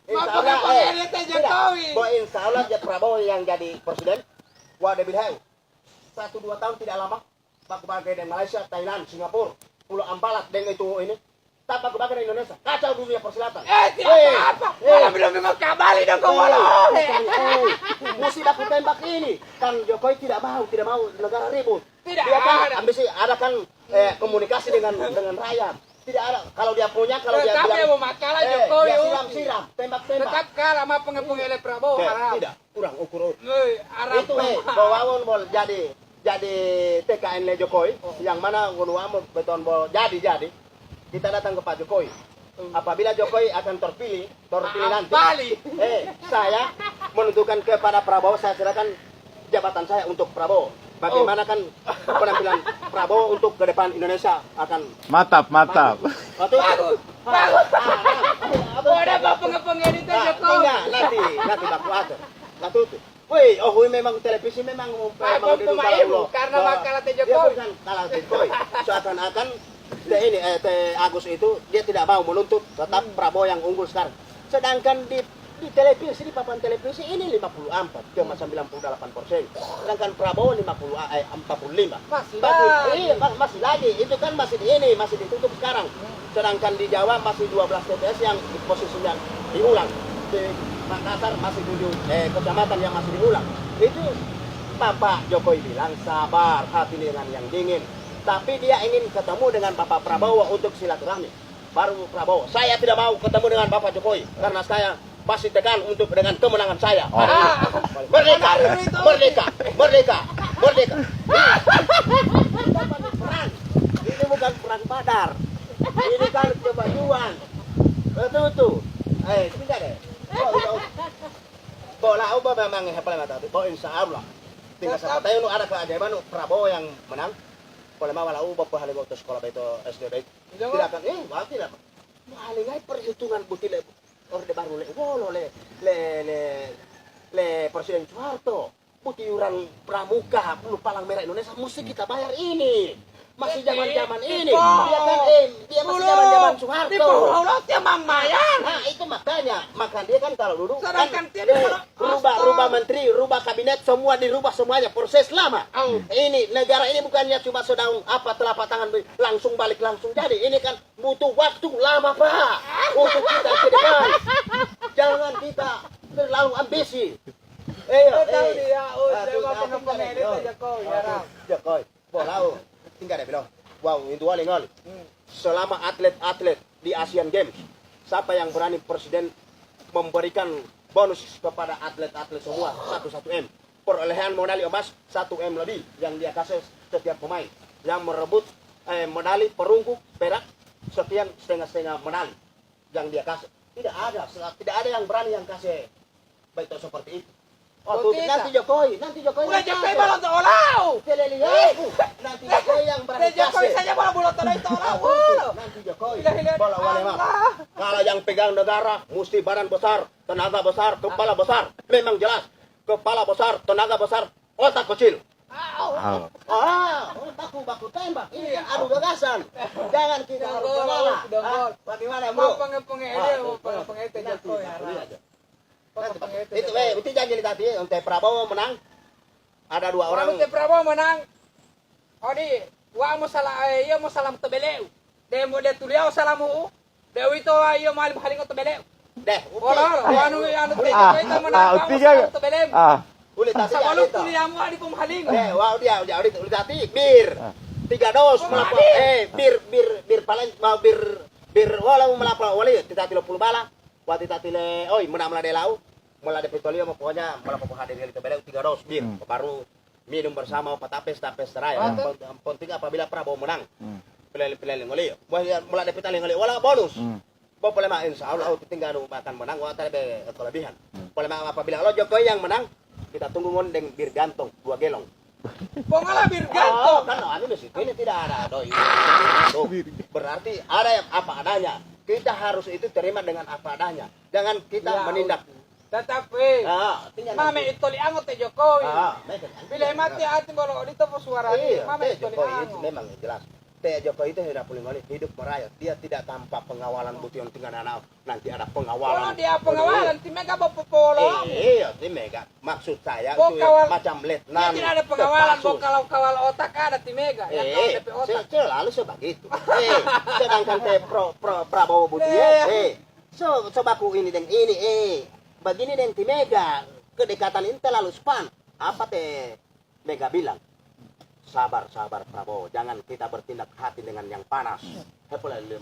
Insya Allah, Jokowi. Insya Allah Prabowo yang jadi presiden. Wah, dia bilang 1-2 tahun tidak lama. Baku-baku dengan Malaysia, Thailand, Singapura, Pulau Ampalak dengan itu ini. Tak baku-baku dengan Indonesia. Kacau dunia persilatan. Tidak apa. Malah belum mau kabali dong kau malah. Mesti baku tembak ini. Kan Jokowi tidak mau negara ribut. Tidak dia kan ada. ambisi ada kan komunikasi dengan rakyat. Tidak ada. Kalau dia punya, kalau dia bilang. Tapi mau makalah Jokowi. Dia siram, tembak-tembak. Tetap kalah sama pengepung Prabowo haram. Tidak, kurang ukur. Haram. Itu bawaan bol jadi TKN le Jokowi, yang mana ngunuamu beton bol jadi. Kita datang ke Pak Jokowi. Apabila Jokowi akan terpilih nanti. Saya menentukan kepada Prabowo, saya serahkan jabatan saya untuk Prabowo. Bagaimana kan penampilan Prabowo untuk ke depan Indonesia akan mantap. Bagus. Ada pengepung ini Jokowi. Nanti baku atur. Tutup. Wih, memang televisi memang karena makalah Jokowi. Bukan kalah Jokowi. Seakan-akan Agus itu dia tidak mau menuntut, tetap Prabowo yang unggul sekarang. Sedangkan di televisi, di papan televisi ini 54,98%. Sedangkan Prabowo 45. Masih lagi. Itu kan masih ditutup sekarang. Sedangkan di Jawa masih 12 TPS yang di posisinya diulang. Di Makassar masih 7 kecamatan yang masih diulang. Itu Bapak Jokowi bilang sabar, hati dengan yang dingin. Tapi dia ingin ketemu dengan Bapak Prabowo untuk silaturahmi. Baru Prabowo. Saya tidak mau ketemu dengan Bapak Jokowi karena saya pasti tekan untuk dengan kemenangan saya. Merdeka. Ini bukan perang Badar. Ini kan kemajuan. Betul. Sebentar deh. Bola ubah memang hafal mata. Insya Allah. Tinggal siapa tahu ada keajaiban Prabowo yang menang. Kalau mau walau bapak halim waktu sekolah itu SD baik tidak akan tidak malingai perhitungan butil orde baru le Presiden Soeharto butiuran pramuka bulu palang merah Indonesia mesti kita bayar ini masih zaman ini dia masih zaman Soeharto di Pulau dia mamayan. Nah itu makanya dia kan kalau dulu sedangkan kan rubah menteri, rubah kabinet, semua dirubah semuanya proses lama. Ini negara ini bukannya cuma sedang telapak tangan langsung balik langsung jadi. Ini kan butuh waktu lama Pak untuk kita ke depan. Jangan kita terlalu ambisi. Jokowi, bolau tinggal deh bilang. Wow, itu ngoli. Selama atlet-atlet di Asian Games, siapa yang berani presiden memberikan bonus kepada atlet-atlet semua 1 M. Perolehan medali emas 1 M lebih yang dia kasih setiap pemain. Yang merebut medali perunggu perak sekian setengah medali yang dia kasih. Tidak ada yang berani yang kasih baik seperti itu. Nanti Jokowi udah Jokowi balon to olau. Nanti Jokowi yang berani Jokowi saja balon to olau. Nanti Jokowi bola walema. Kalau yang pegang negara mesti badan besar, tenaga besar, kepala besar. Memang jelas. Kepala besar, tenaga besar, otak kecil. Baku tembak. Ini adu gagasan. Jangan kita harus mengalah. Bagaimana bro? Pengepung Jokowi. Itu janji tadi untuk Prabowo menang. Ada 2 orang. Untuk Prabowo menang. Wa mo salam to beleu. Demo de tuliao salamu. Dewi to ayo mal halingo to beleu. Deh. Anu te kita menang. To beleu. Ulit tadi. Sabalu tuliamu adi pum haling. Dia ulit tadi bir. 3 dos melapor. Bir paling mau bir walau melapor wali tidak 30 bala. Wati tatile menang de lau. Mulai dari petrolium pokoknya melapor hadir di Tebeleu 3 dos bir baru minum bersama tapes seraya. Penting apabila Prabowo menang. Pelele ngoli. Mulai dari petali ngoli wala bonus. Boleh mah insya Allah tinggal makan menang wah tadi kelebihan. Boleh mah apabila kalau Jokowi yang menang kita tunggu ngondeng bir gantung 2 gelong. Pengalah bir gantung. Kan di situ ini tidak ada doi. Berarti ada yang apa adanya. Kita harus itu terima dengan apa adanya. Jangan kita menindak. Tetapi mame itu liangot Jokowi. Bila mati hati bolo dito po suara. Mame itu liangot. Memang jelas. Teh Jokowi itu tidak boleh ngoleh, hidup merayat. Dia tidak tanpa pengawalan bution tinggal anak. Nanti ada pengawalan. Kalau dia pengawalan, ti Mega bawa popolo. Iya, ti Mega. Maksud saya Bo itu kawal- macam Dia letnan. tidak ada pengawalan, Kopassus. kalau kawal otak ada ti Mega yang kawal DP otak. Selalu sebegitu. Sedangkan teh Prabowo Bution, sobaku ini dan ini, begini dan ti Mega. Kedekatan ini terlalu span. Apa teh Mega bilang? Sabar Prabowo, jangan kita bertindak hati dengan yang panas. Hepole 5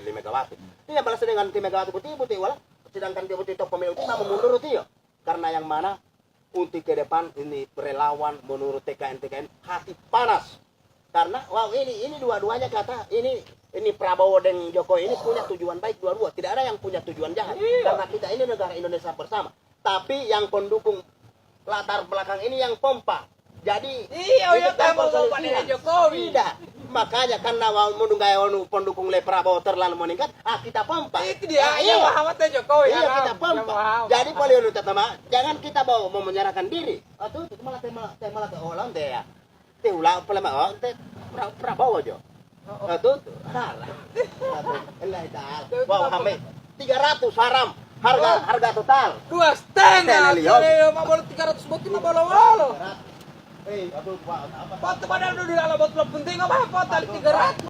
Megawati. Dia balas dengan ti Megawati putih wala. Sedangkan dia putih itu pemilu itu mau mundur dia. Karena yang mana untuk ke depan ini relawan menurut TKN hati panas. Karena wow ini dua-duanya kata ini Prabowo dan Jokowi ini punya tujuan baik dua-dua. Tidak ada yang punya tujuan jahat. Karena kita ini negara Indonesia bersama. Tapi yang pendukung latar belakang ini yang pompa. Jadi Iya, kamu mau pada Jokowi. tidak. Makanya karena menunggai pendukung le Prabowo terlalu meningkat, kita pompa. Itu dia, yang Muhammad Jokowi. Iya, kita pompa. Jadi boleh lu tetama, jangan kita mau menyerahkan diri. Tuh malah ulang deh ya. Teh ulang pelama teh Prabowo jo. Tuh salah. Allah taala. Wow, Hamid. 300 haram. Harga total. 2,5. Kalau mau boleh 300 buti mau boleh. Aduh, apa? Foto padahal dulu ala botol penting apa foto 300.